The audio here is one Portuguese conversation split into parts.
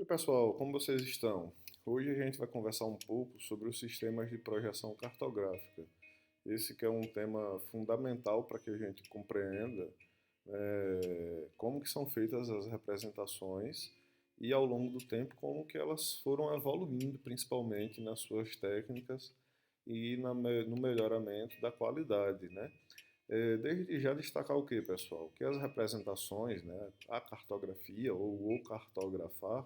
Oi, pessoal, como vocês estão? Hoje a gente vai conversar um pouco sobre os sistemas de projeção cartográfica. Esse que é um tema fundamental para que a gente compreenda como que são feitas as representações e ao longo do tempo como que elas foram evoluindo, principalmente nas suas técnicas e no melhoramento da qualidade, né? Desde já destacar o que, pessoal? Que as representações, né, a cartografia ou o cartografar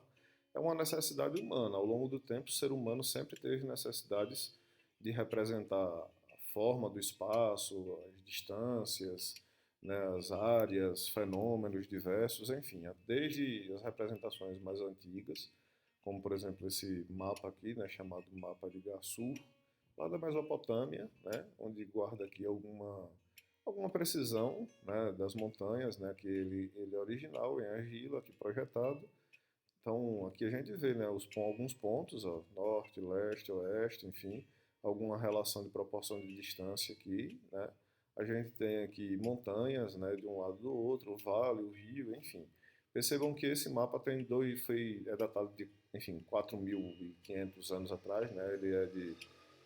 é uma necessidade humana. Ao longo do tempo, o ser humano sempre teve necessidades de representar a forma do espaço, as distâncias, né, as áreas, fenômenos diversos, enfim, desde as representações mais antigas, como por exemplo esse mapa aqui, né, chamado mapa de Gassur, lá da Mesopotâmia, né, onde guarda aqui alguma precisão, né, das montanhas, né, que ele é original em argila, aqui projetado. Então, aqui a gente vê, né, alguns pontos, ó, norte, leste, oeste, enfim, alguma relação de proporção de distância aqui, né? A gente tem aqui montanhas, né, de um lado do outro, o vale, o rio, enfim. Percebam que esse mapa é datado de, enfim, 4.500 anos atrás, né? Ele é de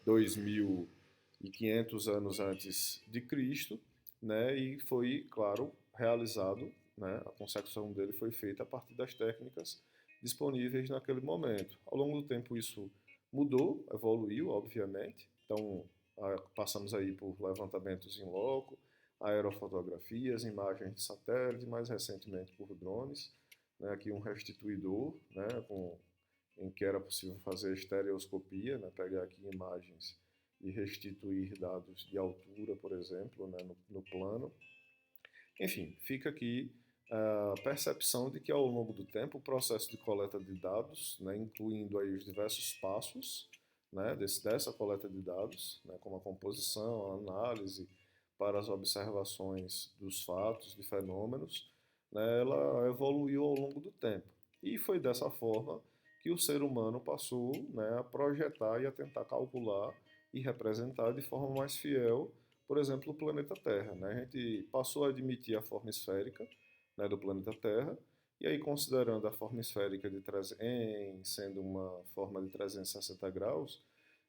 2.500 anos antes de Cristo, né? E foi, claro, realizado, né? A concepção dele foi feita a partir das técnicas disponíveis naquele momento. Ao longo do tempo isso mudou, evoluiu, obviamente. Então, passamos aí por levantamentos em loco, aerofotografias, imagens de satélite, mais recentemente por drones, né, aqui um restituidor, né, em que era possível fazer estereoscopia, né, pegar aqui imagens e restituir dados de altura, por exemplo, né, no plano. Enfim, fica aqui a percepção de que ao longo do tempo o processo de coleta de dados, né, incluindo aí os diversos passos, né, dessa coleta de dados, né, como a composição, a análise para as observações dos fatos, de fenômenos, né, ela evoluiu ao longo do tempo. E foi dessa forma que o ser humano passou, né, a projetar e a tentar calcular e representar de forma mais fiel, por exemplo, o planeta Terra. Né? A gente passou a admitir a forma esférica, né, do planeta Terra, e aí considerando a forma esférica sendo uma forma de 360 graus,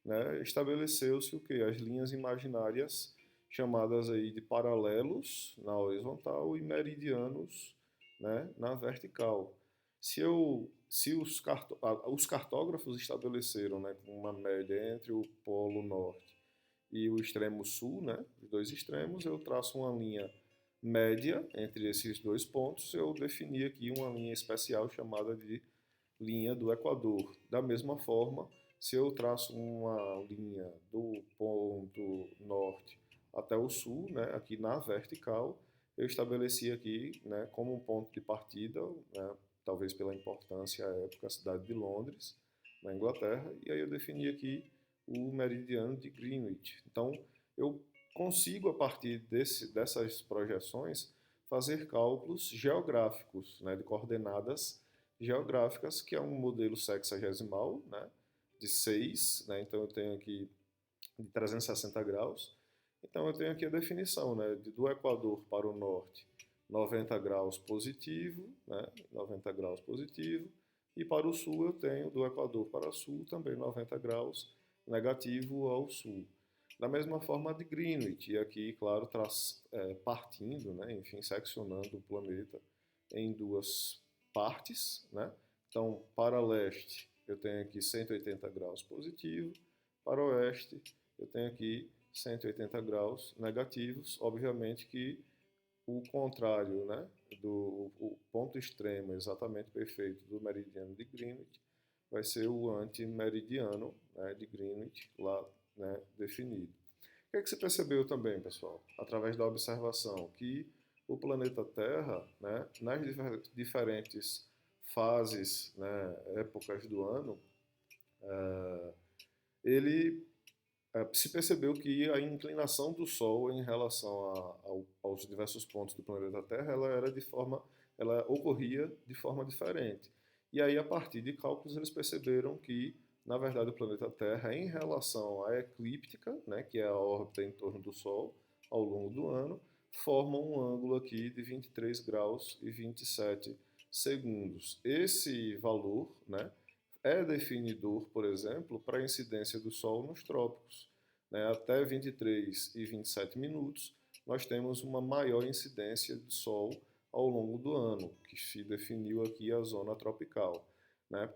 né, estabeleceu-se o que? As linhas imaginárias chamadas aí de paralelos na horizontal e meridianos, né, na vertical. Se os cartógrafos estabeleceram, né, uma média entre o polo norte e o extremo sul, né, os dois extremos, eu traço uma linha média entre esses dois pontos, eu defini aqui uma linha especial chamada de linha do Equador. Da mesma forma, se eu traço uma linha do ponto norte até o sul, né, aqui na vertical, eu estabeleci aqui, né, como um ponto de partida, né, talvez pela importância à época, a cidade de Londres, na Inglaterra, e aí eu defini aqui o meridiano de Greenwich. Então, eu consigo, a partir dessas projeções, fazer cálculos geográficos, né, de coordenadas geográficas, que é um modelo sexagesimal, né, de 6, né, então eu tenho aqui de 360 graus. Então eu tenho aqui a definição, né, do Equador para o norte, 90 graus positivo, né, 90 graus positivo, e para o sul eu tenho do Equador para o sul também 90 graus negativo ao sul. Da mesma forma de Greenwich, e aqui, claro, partindo, né, enfim, seccionando o planeta em duas partes, né? Então, para leste eu tenho aqui 180 graus positivo, para oeste eu tenho aqui 180 graus negativos. Obviamente que o contrário, né, o ponto extremo exatamente perfeito do meridiano de Greenwich vai ser o antimeridiano, né, de Greenwich lá, né, definido. O que é que você percebeu também, pessoal, através da observação? Que o planeta Terra, né, nas diferentes fases, né, épocas do ano, ele se percebeu que a inclinação do Sol em relação aos diversos pontos do planeta Terra, ela ocorria de forma diferente. E aí, a partir de cálculos, eles perceberam que, na verdade, o planeta Terra, em relação à eclíptica, né, que é a órbita em torno do Sol, ao longo do ano, forma um ângulo aqui de 23 graus e 27 segundos. Esse valor, né, é definidor, por exemplo, para a incidência do Sol nos trópicos. Né? Até 23 e 27 minutos, nós temos uma maior incidência de Sol ao longo do ano, que se definiu aqui a zona tropical. Né?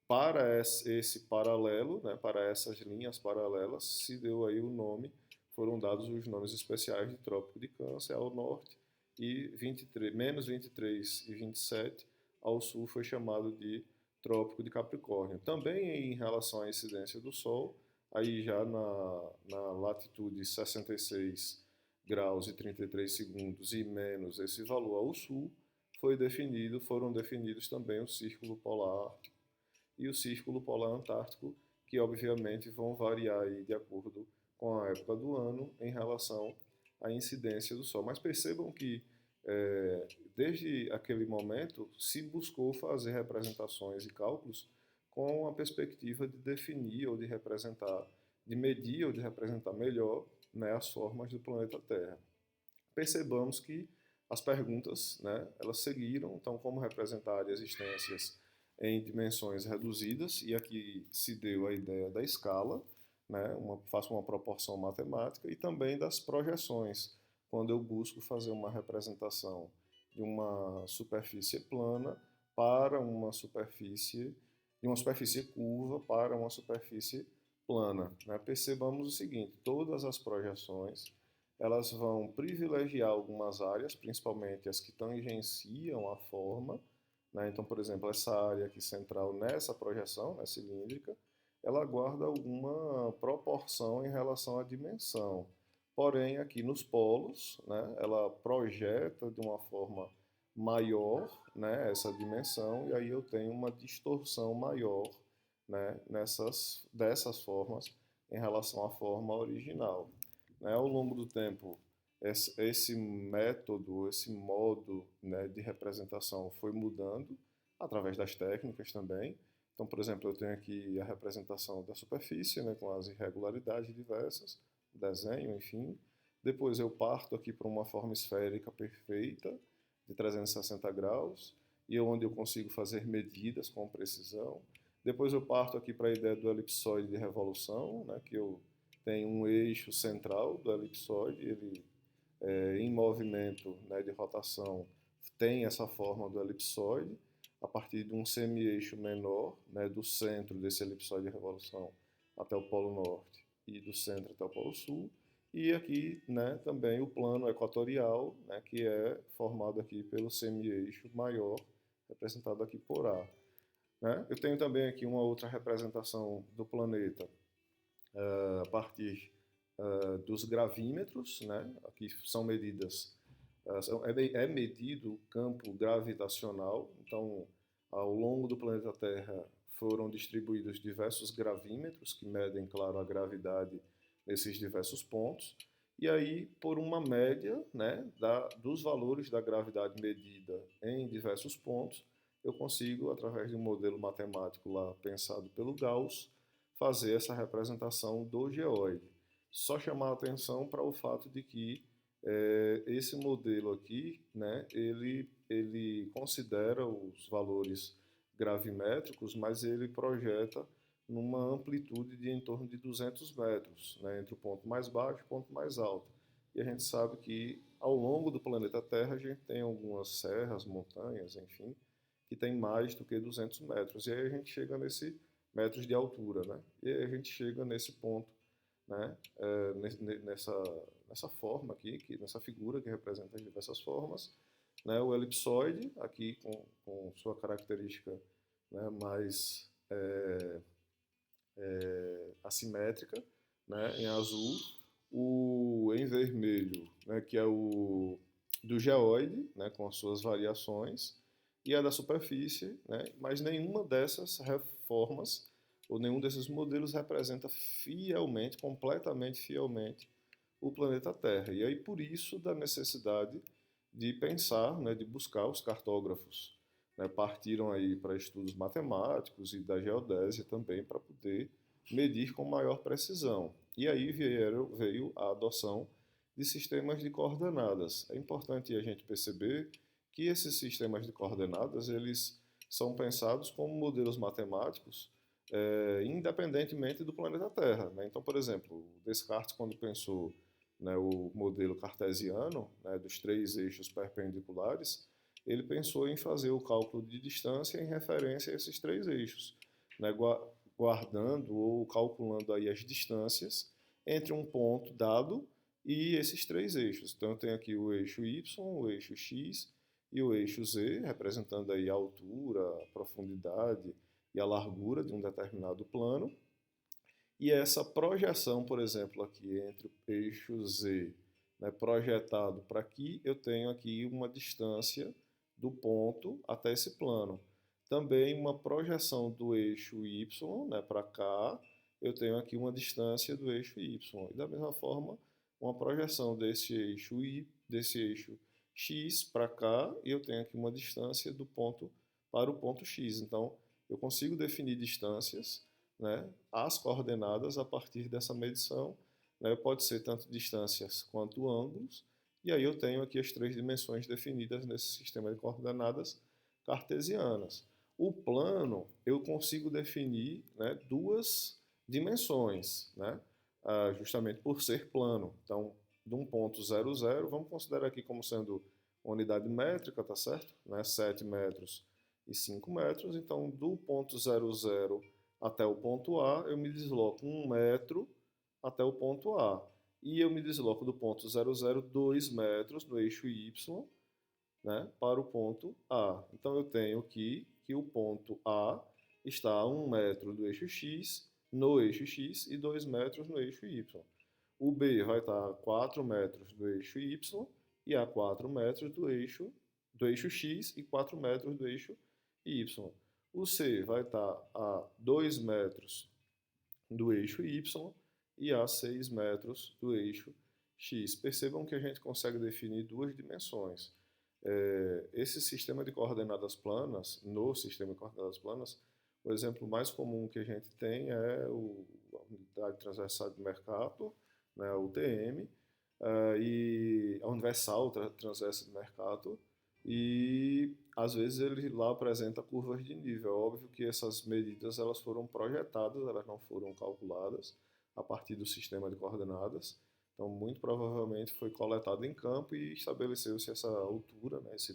Para esse paralelo, né, para essas linhas paralelas, se deu aí o nome, foram dados os nomes especiais de Trópico de Câncer ao norte e 23, menos 23 e 27 ao sul foi chamado de Trópico de Capricórnio. Também em relação à incidência do Sol, aí já na latitude 66 graus e 33 segundos e menos esse valor ao sul, foram definidos também o Círculo Polar Ártico e o Círculo Polar Antártico, que obviamente vão variar aí de acordo com a época do ano em relação à incidência do Sol. Mas percebam que desde aquele momento se buscou fazer representações e cálculos com a perspectiva de definir ou de representar, de medir ou de representar melhor, né, as formas do planeta Terra. Percebamos que as perguntas, né, elas seguiram, então como representar existências em dimensões reduzidas, e aqui se deu a ideia da escala, né, faço uma proporção matemática, e também das projeções, quando eu busco fazer uma representação de uma superfície plana para uma superfície, de uma superfície curva para uma superfície plana. Né? Percebamos o seguinte, todas as projeções, elas vão privilegiar algumas áreas, principalmente as que tangenciam a forma, né? Então, por exemplo, essa área aqui central nessa projeção, né, cilíndrica, ela guarda alguma proporção em relação à dimensão. Porém, aqui nos polos, né, ela projeta de uma forma maior, né, essa dimensão, e aí eu tenho uma distorção maior, né, dessas formas em relação à forma original. Né? Ao longo do tempo, esse método, esse modo, né, de representação foi mudando através das técnicas também. Então, por exemplo, eu tenho aqui a representação da superfície, né, com as irregularidades diversas, desenho, enfim. Depois eu parto aqui para uma forma esférica perfeita, de 360 graus, e onde eu consigo fazer medidas com precisão. Depois eu parto aqui para a ideia do elipsoide de revolução, né, que eu tenho um eixo central do elipsoide, ele em movimento, né, de rotação, tem essa forma do elipsoide, a partir de um semi-eixo menor, né, do centro desse elipsoide de revolução até o Polo Norte e do centro até o Polo Sul, e aqui, né, também o plano equatorial, né, que é formado aqui pelo semi-eixo maior, representado aqui por A. Né? Eu tenho também aqui uma outra representação do planeta a partir dos gravímetros, né? Aqui são medidas, é medido o campo gravitacional, então ao longo do planeta Terra foram distribuídos diversos gravímetros que medem, claro, a gravidade nesses diversos pontos, e aí por uma média, né, dos valores da gravidade medida em diversos pontos, eu consigo, através de um modelo matemático lá pensado pelo Gauss, fazer essa representação do geoide. Só chamar a atenção para o fato de que esse modelo aqui, né, ele considera os valores gravimétricos, mas ele projeta numa amplitude de em torno de 200 metros, né, entre o ponto mais baixo e o ponto mais alto. E a gente sabe que ao longo do planeta Terra a gente tem algumas serras, montanhas, enfim, que tem mais do que 200 metros. E aí a gente chega nesse metros de altura, né? E aí a gente chega nesse ponto, né? Nessa forma aqui, nessa figura que representa as diversas formas, né? O elipsoide aqui com sua característica, né, mais assimétrica, né, em azul, o em vermelho, né, que é o do geoide, né, com as suas variações, e a da superfície, né, mas nenhuma dessas formas ou nenhum desses modelos representa fielmente, completamente fielmente, o planeta Terra. E aí por isso da necessidade de pensar, né, de buscar os cartógrafos, né, partiram aí para estudos matemáticos e da geodésia também para poder medir com maior precisão. E aí veio a adoção de sistemas de coordenadas. É importante a gente perceber que esses sistemas de coordenadas eles são pensados como modelos matemáticos independentemente do planeta Terra, né? Então, por exemplo, Descartes, quando pensou, né, o modelo cartesiano, né, dos três eixos perpendiculares, ele pensou em fazer o cálculo de distância em referência a esses três eixos, né, guardando ou calculando aí as distâncias entre um ponto dado e esses três eixos. Então, eu tenho aqui o eixo Y, o eixo X e o eixo Z, representando aí a altura, a profundidade e a largura de um determinado plano. E essa projeção, por exemplo, aqui entre o eixo Z, né, projetado para aqui, eu tenho aqui uma distância do ponto até esse plano. Também uma projeção do eixo Y, né, para cá, eu tenho aqui uma distância do eixo Y. E da mesma forma, uma projeção desse eixo desse eixo X para cá, e eu tenho aqui uma distância do ponto para o ponto X. Então, eu consigo definir distâncias, né, as coordenadas a partir dessa medição, né, pode ser tanto distâncias quanto ângulos, e aí eu tenho aqui as três dimensões definidas nesse sistema de coordenadas cartesianas. O plano, eu consigo definir, né, duas dimensões, né, justamente por ser plano. Então, de um ponto 0, 0, vamos considerar aqui como sendo unidade métrica, tá certo? Né, 7 metros e 5 metros. Então, do ponto 0, 0 até o ponto A, eu me desloco 1 metro até o ponto A. E eu me desloco do ponto 0, 0, 2 metros no eixo Y, né, para o ponto A. Então, eu tenho aqui que o ponto A está a 1 metro do eixo X, no eixo X, e 2 metros no eixo Y. O B vai estar a 4 metros do eixo Y e a 4 metros do eixo X e 4 metros do eixo Y. O C vai estar a 2 metros do eixo Y e a 6 metros do eixo X. Percebam que a gente consegue definir duas dimensões. Esse sistema de coordenadas planas, no sistema de coordenadas planas, o exemplo mais comum que a gente tem é a unidade transversal de Mercator, né, a UTM, e a universal transversa de Mercator, e às vezes ele lá apresenta curvas de nível. É óbvio que essas medidas elas foram projetadas, elas não foram calculadas a partir do sistema de coordenadas. Então, muito provavelmente foi coletado em campo e estabeleceu-se essa altura, né, essa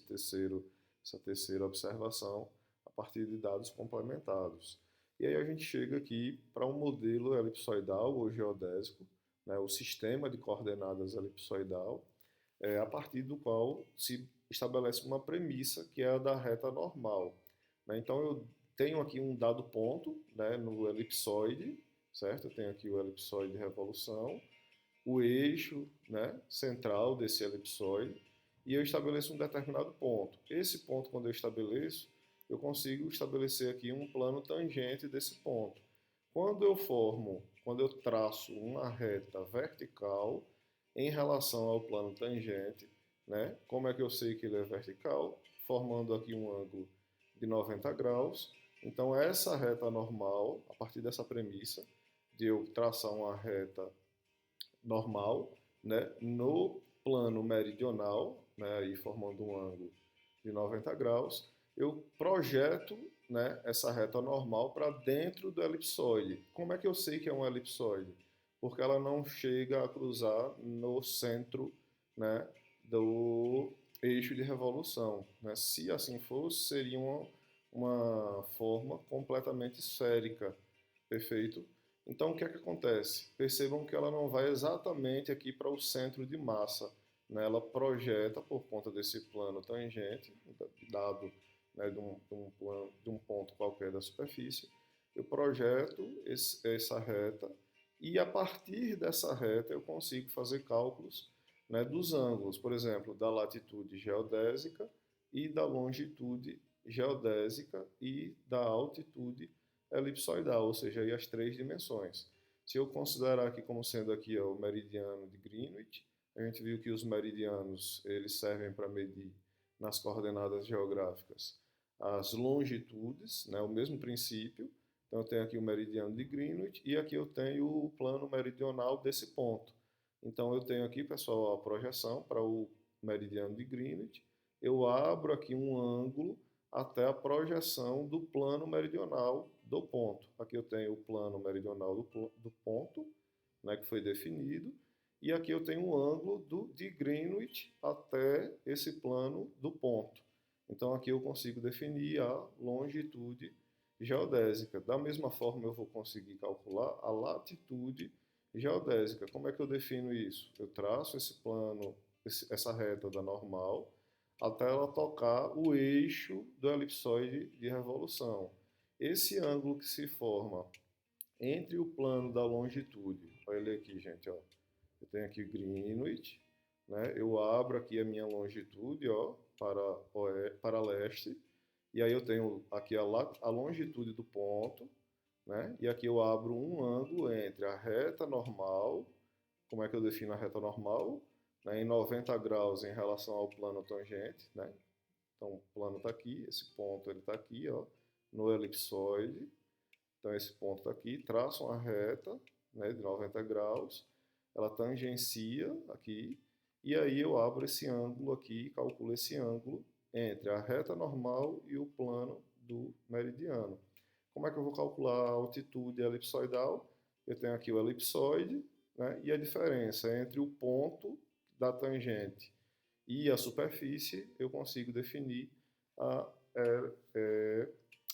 terceira observação a partir de dados complementados. E aí a gente chega aqui para um modelo elipsoidal ou geodésico, né, o sistema de coordenadas elipsoidal, a partir do qual se estabelece uma premissa que é a da reta normal, né? Então eu tenho aqui um dado ponto, né, no elipsoide, certo? Eu tenho aqui o elipsoide de revolução, o eixo, né, central desse elipsoide, e eu estabeleço um determinado ponto. Esse ponto, quando eu estabeleço, eu consigo estabelecer aqui um plano tangente desse ponto. Quando eu traço uma reta vertical em relação ao plano tangente, né, como é que eu sei que ele é vertical? Formando aqui um ângulo de 90 graus. Então, essa reta normal, a partir dessa premissa de eu traçar uma reta normal, né, no plano meridional, né, aí formando um ângulo de 90 graus, eu projeto, né, essa reta normal para dentro do elipsoide. Como é que eu sei que é um elipsoide? Porque ela não chega a cruzar no centro, né, do eixo de revolução, né? Se assim fosse, seria uma forma completamente esférica, perfeito? Então, o que é que acontece? Percebam que ela não vai exatamente aqui para o centro de massa, né? Ela projeta por conta desse plano tangente, dado, né, de um ponto qualquer da superfície. Eu projeto essa reta e, a partir dessa reta, eu consigo fazer cálculos, né, dos ângulos, por exemplo, da latitude geodésica e da longitude geodésica e da altitude elipsoidal, ou seja, aí as três dimensões. Se eu considerar aqui como sendo aqui o meridiano de Greenwich, a gente viu que os meridianos eles servem para medir nas coordenadas geográficas as longitudes, né, o mesmo princípio. Então eu tenho aqui o meridiano de Greenwich e aqui eu tenho o plano meridional desse ponto. Então eu tenho aqui, pessoal, a projeção para o meridiano de Greenwich. eu abro aqui um ângulo até a projeção do plano meridional do ponto. Aqui eu tenho o plano meridional do ponto, né, que foi definido, e aqui eu tenho um ângulo de Greenwich até esse plano do ponto. Então aqui eu consigo definir a longitude geodésica. Da mesma forma eu vou conseguir calcular a latitude geodésica. Como é que eu defino isso? Eu traço esse plano, essa reta da normal, até ela tocar o eixo do elipsoide de revolução. Esse ângulo que se forma entre o plano da longitude, olha ele aqui, gente, ó. Eu tenho aqui Greenwich, né? Eu abro aqui a minha longitude, ó, para leste, e aí eu tenho aqui a longitude do ponto, né? E aqui eu abro um ângulo entre a reta normal. Como é que eu defino a reta normal? Né, em 90 graus em relação ao plano tangente, né? Então o plano está aqui, esse ponto ele está aqui, ó, no elipsoide. Então esse ponto está aqui, traço uma reta, né, de 90 graus, ela tangencia aqui, e aí eu abro esse ângulo aqui, calculo esse ângulo entre a reta normal e o plano do meridiano. Como é que eu vou calcular a altitude elipsoidal? Eu tenho aqui o elipsoide, né, e a diferença entre o ponto da tangente e a superfície, eu consigo definir a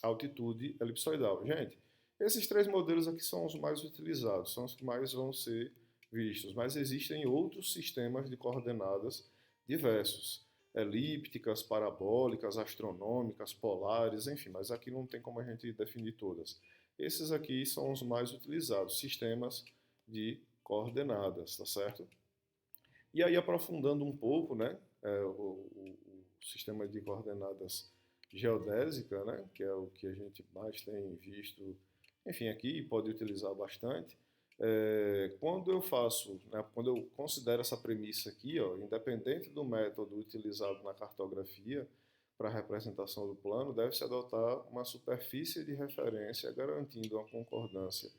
altitude elipsoidal. Gente, esses três modelos aqui são os mais utilizados, são os que mais vão ser vistos, mas existem outros sistemas de coordenadas diversos, elípticas, parabólicas, astronômicas, polares, enfim, mas aqui não tem como a gente definir todas. Esses aqui são os mais utilizados, sistemas de coordenadas, tá certo? E aí, aprofundando um pouco, né, o sistema de coordenadas geodésica, né, que é o que a gente mais tem visto, enfim, aqui pode utilizar bastante. Quando eu faço, né, quando eu considero essa premissa aqui, ó, independente do método utilizado na cartografia para a representação do plano, deve-se adotar uma superfície de referência garantindo a concordância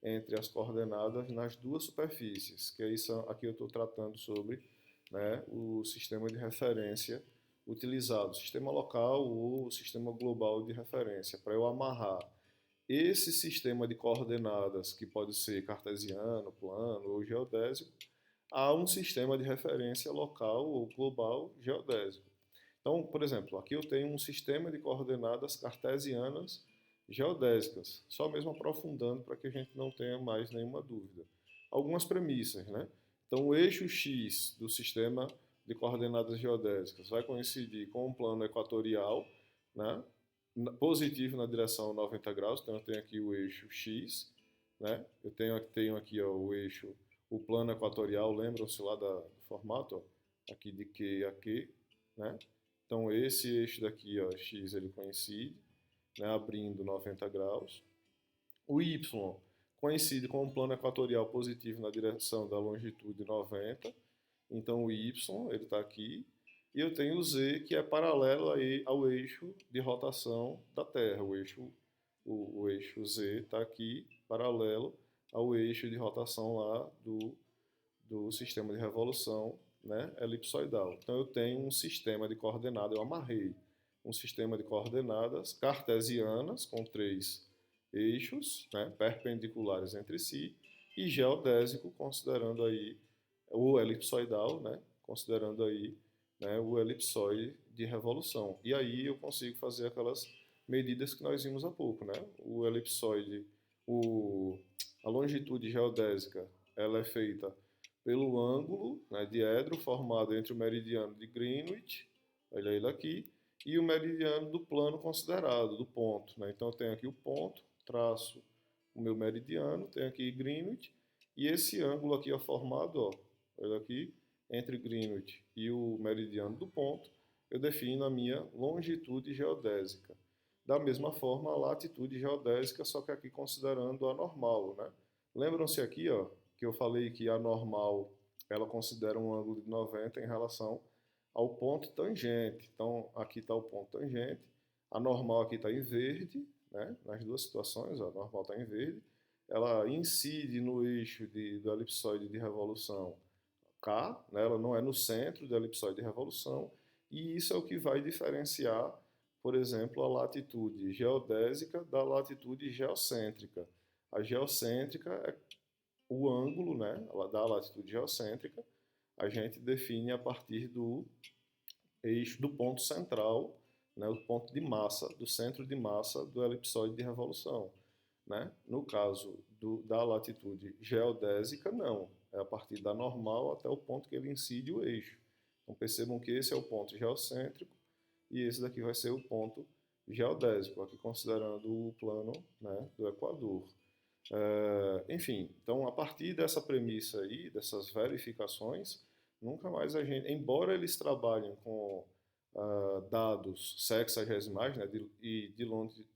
entre as coordenadas nas duas superfícies, que aí aqui eu estou tratando sobre, né, o sistema de referência utilizado, sistema local ou sistema global de referência, para eu amarrar esse sistema de coordenadas, que pode ser cartesiano, plano ou geodésico, a um sistema de referência local ou global geodésico. Então, por exemplo, aqui eu tenho um sistema de coordenadas cartesianas geodésicas, só mesmo aprofundando para que a gente não tenha mais nenhuma dúvida. Algumas premissas, né? Então, o eixo X do sistema de coordenadas geodésicas vai coincidir com o plano equatorial, né? Positivo na direção 90 graus, então eu tenho aqui o eixo X, né? Eu tenho aqui ó, o eixo, o plano equatorial, lembram-se lá do formato, ó, aqui de Q a Q, né? Então esse eixo daqui, ó, X, ele coincide, né, abrindo 90 graus. O Y coincide com o plano equatorial positivo na direção da longitude 90, então o Y ele está aqui, e eu tenho o Z que é paralelo ao eixo de rotação da Terra. O eixo Z está aqui paralelo ao eixo de rotação lá do sistema de revolução, né, elipsoidal. Então eu tenho um sistema de coordenadas, eu amarrei um sistema de coordenadas cartesianas com três eixos, né, perpendiculares entre si, e geodésico, considerando aí o elipsoidal, né, considerando aí, né, o elipsoide de revolução. E aí eu consigo fazer aquelas medidas que nós vimos há pouco, né? O elipsoide, a longitude geodésica, ela é feita pelo ângulo, né, diedro formado entre o meridiano de Greenwich, olha ele aqui, e o meridiano do plano considerado, do ponto, né? Então eu tenho aqui o ponto, traço o meu meridiano, tenho aqui Greenwich, e esse ângulo aqui é formado, ó, olha aqui, entre Greenwich e o meridiano do ponto, eu defino a minha longitude geodésica. Da mesma forma, a latitude geodésica, só que aqui considerando a normal, né? Lembram-se aqui, ó, que eu falei que a normal, ela considera um ângulo de 90 em relação ao ponto tangente. Então, aqui está o ponto tangente, a normal aqui está em verde, né? Nas duas situações, ó, a normal está em verde, ela incide no eixo do elipsoide de revolução K, né? Ela não é no centro do elipsoide de revolução, E isso é o que vai diferenciar, por exemplo, a latitude geodésica da latitude geocêntrica. A geocêntrica é o ângulo, né, da latitude geocêntrica, a gente define a partir do eixo do ponto central, né, o ponto de massa, do centro de massa do elipsoide de revolução. Né? No caso da latitude geodésica, não. É a partir da normal até o ponto que ele incide o eixo. Então percebam que esse é o ponto geocêntrico e esse daqui vai ser o ponto geodésico, aqui considerando o plano, né, do Equador. Enfim, então a partir dessa premissa aí, dessas verificações, nunca mais a gente, embora eles trabalhem com dados sexagesimais, né, de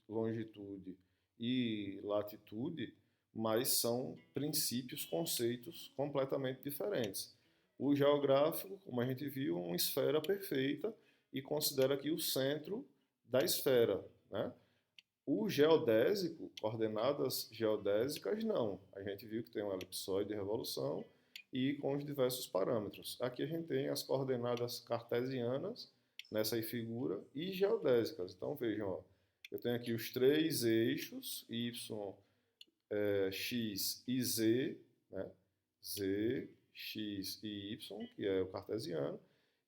longitude e latitude, mas são princípios, conceitos completamente diferentes. O geográfico, como a gente viu, é uma esfera perfeita e considera aqui o centro da esfera, né? O geodésico, coordenadas geodésicas, não. A gente viu que tem um elipsoide de revolução e com os diversos parâmetros. Aqui a gente tem as coordenadas cartesianas, nessa aí figura, e geodésicas. Então vejam, ó, eu tenho aqui os três eixos, y, x e z, né? Z, x e y, que é o cartesiano,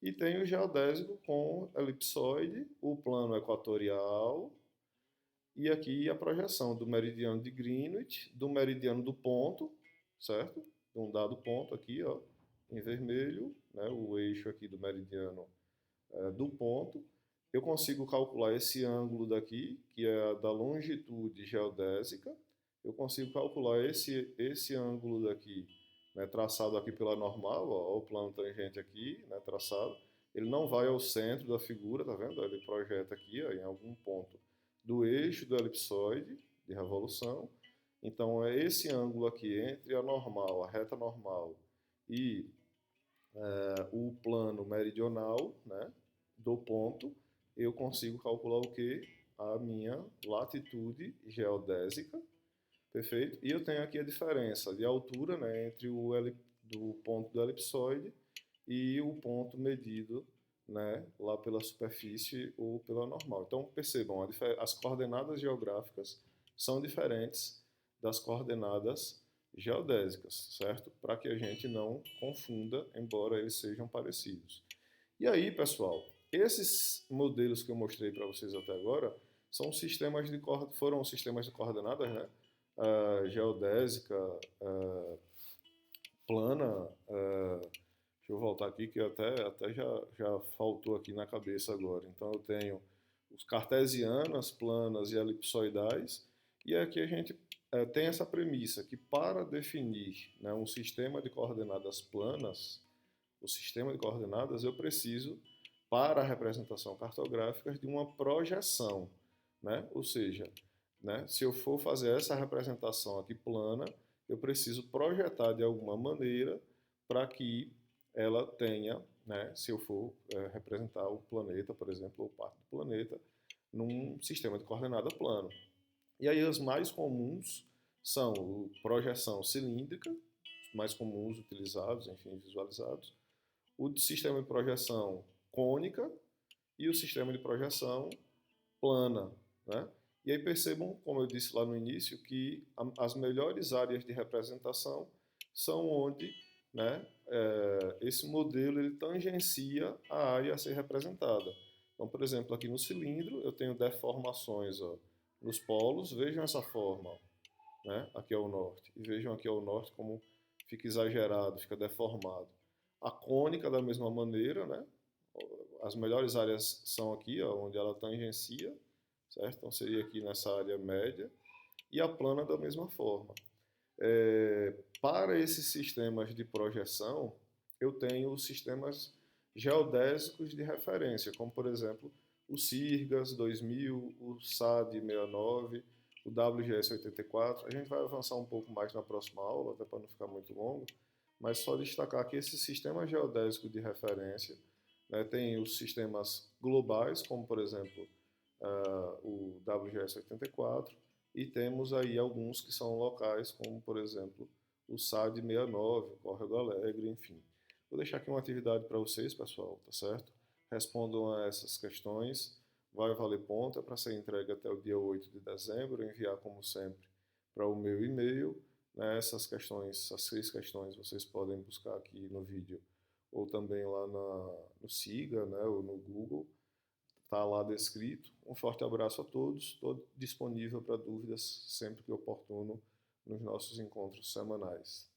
e tem o geodésico com elipsoide, o plano equatorial, e aqui a projeção do meridiano de Greenwich, do meridiano do ponto, certo? De um dado ponto aqui, ó, em vermelho, né, o eixo aqui do meridiano do ponto. Eu consigo calcular esse ângulo daqui, que é a da longitude geodésica. Eu consigo calcular esse ângulo daqui, né, traçado aqui pela normal, ó, o plano tangente aqui, né, traçado. Ele não vai ao centro da figura, tá vendo? Ele projeta aqui, ó, em algum ponto do eixo do elipsoide de revolução. Então, é esse ângulo aqui entre a normal, a reta normal e o plano meridional, né, do ponto, eu consigo calcular o que? A minha latitude geodésica, perfeito? E eu tenho aqui a diferença de altura, né, entre do ponto do elipsoide e o ponto medido, né, lá pela superfície ou pela normal. Então percebam, as coordenadas geográficas são diferentes das coordenadas geodésicas, certo? Para que a gente não confunda, embora eles sejam parecidos. E aí, pessoal, esses modelos que eu mostrei para vocês até agora são foram sistemas de coordenadas, né? Geodésica, plana, deixa eu voltar aqui que até já faltou aqui na cabeça agora. Então eu tenho os cartesianas, planas e elipsoidais, e aqui a gente tem essa premissa que para definir, né, um sistema de coordenadas planas, o sistema de coordenadas, eu preciso, para a representação cartográfica, de uma projeção, né? Ou seja, né, se eu for fazer essa representação aqui plana, eu preciso projetar de alguma maneira para que ela tenha, né, se eu for representar o planeta, por exemplo, ou parte do planeta, num sistema de coordenada plano. E aí os mais comuns são a projeção cilíndrica, os mais comuns utilizados, enfim, visualizados, o sistema de projeção cônica e o sistema de projeção plana, né? E aí percebam, como eu disse lá no início, que as melhores áreas de representação são onde, né, esse modelo ele tangencia a área a ser representada. Então, por exemplo, aqui no cilindro eu tenho deformações, ó, nos polos, vejam essa forma, né, aqui ao norte, e vejam aqui ao norte como fica exagerado, fica deformado. A cônica da mesma maneira, né, as melhores áreas são aqui, ó, onde ela tangencia, certo? Então seria aqui nessa área média, e a plana da mesma forma. Para esses sistemas de projeção, eu tenho os sistemas geodésicos de referência, como por exemplo o CIRGAS 2000, o SAD 69, o WGS 84. A gente vai avançar um pouco mais na próxima aula, até para não ficar muito longo, mas só destacar que esse sistema geodésico de referência, né, tem os sistemas globais, como por exemplo o WGS 84, e temos aí alguns que são locais, como por exemplo o SAD 69, o Córrego Alegre, enfim. Vou deixar aqui uma atividade para vocês, pessoal, tá certo? respondam a essas questões. Vai valer ponto, é para ser entregue até o dia 8 de dezembro, enviar como sempre para o meu e-mail. Né? Essas questões, essas 6 questões, vocês podem buscar aqui no vídeo ou também lá no Siga, né? Ou no Google. Está lá descrito. Um forte abraço a todos. Estou disponível para dúvidas sempre que oportuno nos nossos encontros semanais.